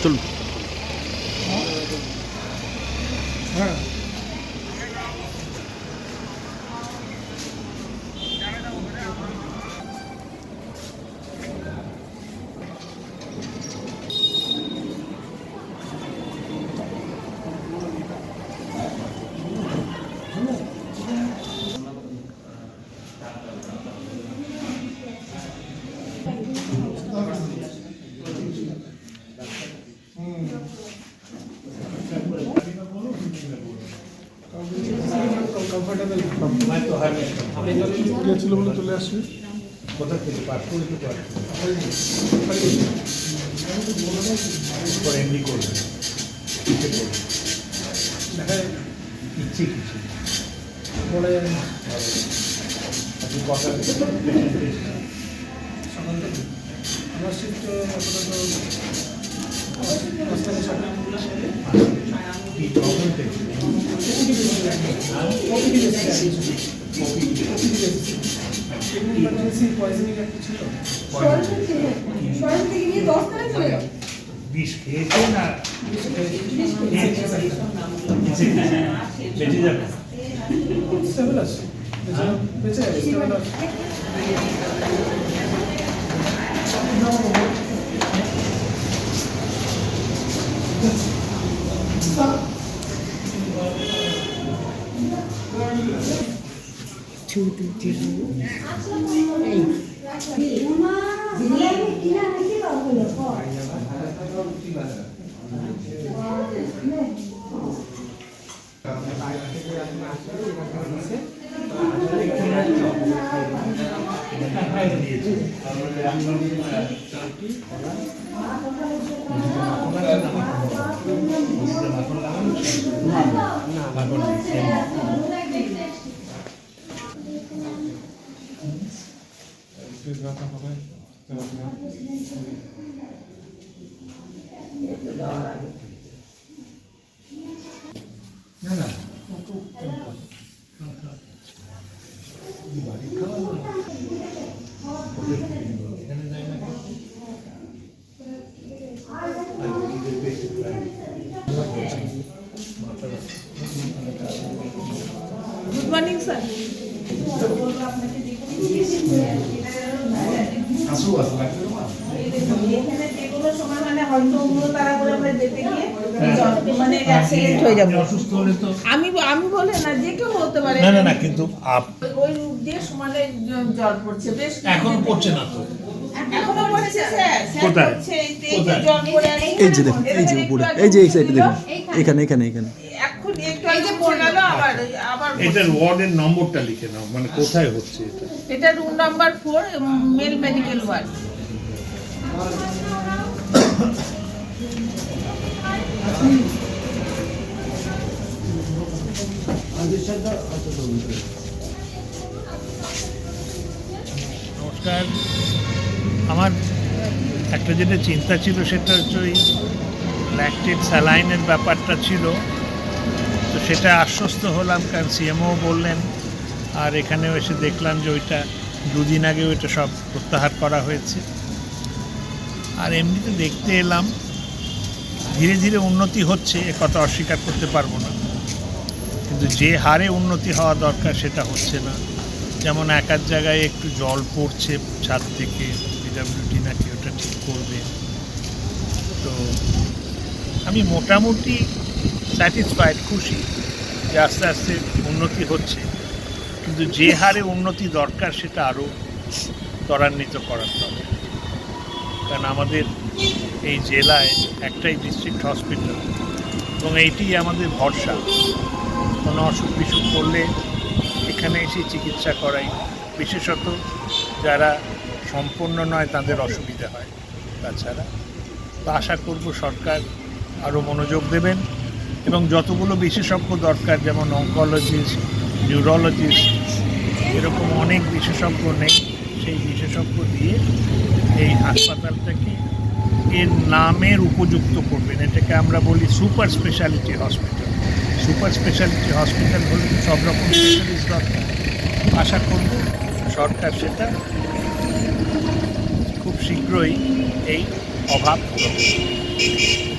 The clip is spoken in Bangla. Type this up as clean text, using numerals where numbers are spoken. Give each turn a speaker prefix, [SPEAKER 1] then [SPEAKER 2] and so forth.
[SPEAKER 1] চলুন।
[SPEAKER 2] হ্যাঁ গিয়েছিল বলে চলে আসছি।
[SPEAKER 3] কোথা থেকে পাস করে তো এমনি করবেন ইচ্ছে করবেন ইচ্ছে কিছু
[SPEAKER 2] বলা যায় না।
[SPEAKER 3] আপনি কথা
[SPEAKER 2] সকাল থেকে আমার শিফট আপাতত
[SPEAKER 3] কি প্রবলেম থেকে
[SPEAKER 2] ইমার্জেন্সি পয়জনিং একটা ছিল।
[SPEAKER 3] বিষ খেয়েছে না বেঁচে যাবে
[SPEAKER 2] স্টেবল আছে, বেঁচে যাবে, স্টেবল আছে।
[SPEAKER 4] Good morning sir. এখানে যেগুলো সময় মানে হয়তো তারা করে আমরা যেতে গিয়ে মানে অ্যাক্সিডেন্ট হয়ে যাবে।
[SPEAKER 3] অসুস্থ হলে তো
[SPEAKER 4] আমি বলে না, যে কেউ হতে পারে।
[SPEAKER 3] না না না, কিন্তু
[SPEAKER 4] ওই যে সমানে জল পড়ছে, বেশ
[SPEAKER 3] এখন পড়ছে না তো।
[SPEAKER 4] এখনো পড়ছে স্যার।
[SPEAKER 3] কোথায়?
[SPEAKER 4] পড়ছে, এই যে জল পড়ে আছে।
[SPEAKER 1] এই যে দেখুন, এই যে উপরে, এই যে এই সাইডে দেখুন, এখানে এখানে এখানে
[SPEAKER 4] এখন একটু আগে পড়ে গেল, আবার
[SPEAKER 3] এটার ওয়ার্ডের নম্বরটা লিখে নাও, মানে কোথায় হচ্ছে এটা।
[SPEAKER 4] এটা room number 4, male medical ward.
[SPEAKER 3] নমস্কার। আমার একটা যেটা চিন্তা ছিল সেটা হচ্ছে ওই ল্যাকটেড স্যালাইনের ব্যাপারটা ছিল, তো সেটা আশ্বস্ত হলাম, কারণ সিএমও বললেন, আর এখানেও এসে দেখলাম যে ওইটা দুদিন আগে ওইটা সব প্রত্যাহার করা হয়েছে। আর এমনিতে দেখতে এলাম ধীরে ধীরে উন্নতি হচ্ছে, এ কথা অস্বীকার করতে পারবো না, কিন্তু যে হারে উন্নতি হওয়া দরকার সেটা হচ্ছে না। যেমন এক এক জায়গায় একটু জল পড়ছে ছাদ থেকে, পিডব্লিউডি নাকি ওটা ঠিক করবে। তো আমি মোটামুটি স্যাটিসফাইড, খুশি যে আস্তে আস্তে উন্নতি হচ্ছে, কিন্তু যে হারে উন্নতি দরকার সেটা আরও ত্বরান্বিত করার দরকার। কারণ আমাদের এই জেলায় একটাই ডিস্ট্রিক্ট হসপিটাল এবং এইটি আমাদের ভরসা। কোনো অসুখ বিসুখ করলে এখানে এসে চিকিৎসা করাই, বিশেষত যারা সম্পন্ন নয় তাদের অসুবিধা হয়। তাছাড়া তো আশা করব সরকার আরও মনোযোগ দেবেন এবং যতগুলো বিশেষজ্ঞ দরকার, যেমন অঙ্কোলজিস্ট, নিউরোলজিস্ট, এরকম অনেক বিশেষজ্ঞ নেই, সেই বিশেষজ্ঞ দিয়ে এই হাসপাতালটাকে এর নামের উপযুক্ত করবেন। এটাকে আমরা বলি super speciality hospital. Super speciality hospital হলে সব রকম স্পেশালিস্ট দরকার। আশা করব সরকার সেটা খুব শীঘ্রই এই অভাব পূরণ করবে।